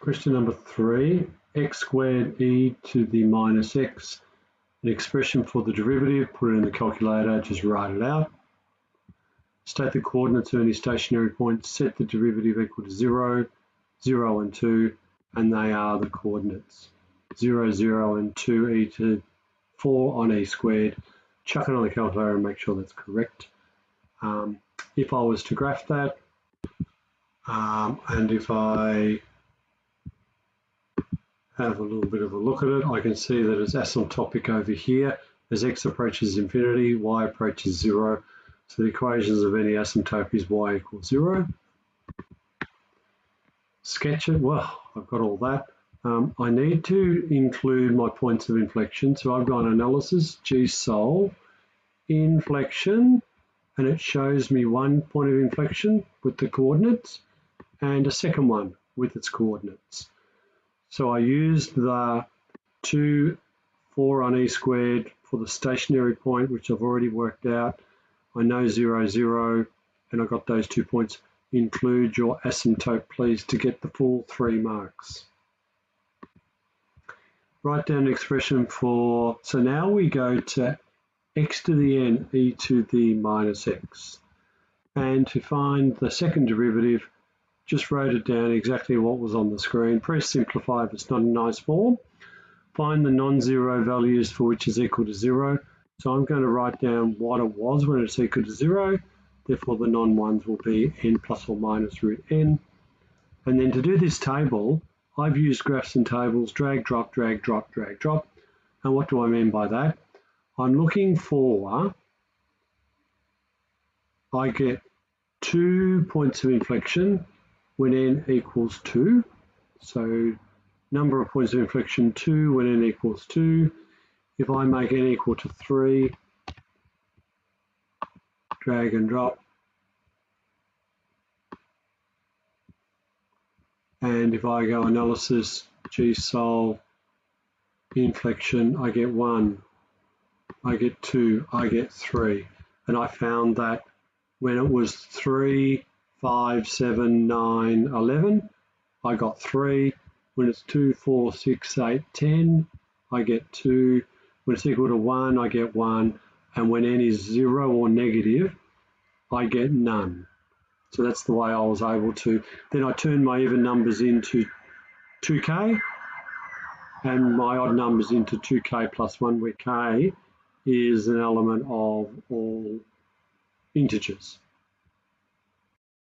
Question number 3, x squared e to the minus x, an expression for the derivative, put it in the calculator, just write it out. State the coordinates of any stationary point, set the derivative equal to 0, 0 and 2, and they are the coordinates. 0, 0 and 2 e to 4 on e squared. Chuck it on the calculator and make sure that's correct. If I was to graph that, and if I have a little bit of a look at it, I can see that it's asymptotic over here. As x approaches infinity, y approaches 0. So the equations of any asymptote is y equals 0. Sketch it, well, I've got all that. I need to include my points of inflection. So I've gone analysis, G-solve, inflection, and it shows me one point of inflection with the coordinates and a second one with its coordinates. So I used the 2, 4 on e squared for the stationary point, which I've already worked out. I know 0, 0, and I got those 2 points. Include your asymptote, please, to get the full 3 marks. Write down an expression for, so now we go to x to the n e to the minus x. And to find the second derivative, just wrote it down exactly what was on the screen. Press simplify if it's not a nice form. Find the non-zero values for which is equal to 0. So I'm going to write down what it was when it's equal to 0. Therefore, the non-ones will be n plus or minus root n. And then to do this table, I've used graphs and tables, drag, drop, drag, drop, drag, drop. And what do I mean by that? I'm looking for, I get 2 points of inflection when n equals 2. So number of points of inflection 2 when n equals 2. If I make n equal to 3, drag and drop. And if I go analysis, G-solve, inflection, I get 1, I get 2, I get 3. And I found that when it was 3, 5, 7, 9, 11, I got 3. When it's 2, 4, 6, 8, 10, I get 2. When it's equal to 1, I get 1. And when n is 0 or negative, I get none. So that's the way I was able to. Then I turned my even numbers into 2k and my odd numbers into 2k plus 1, where k is an element of all integers.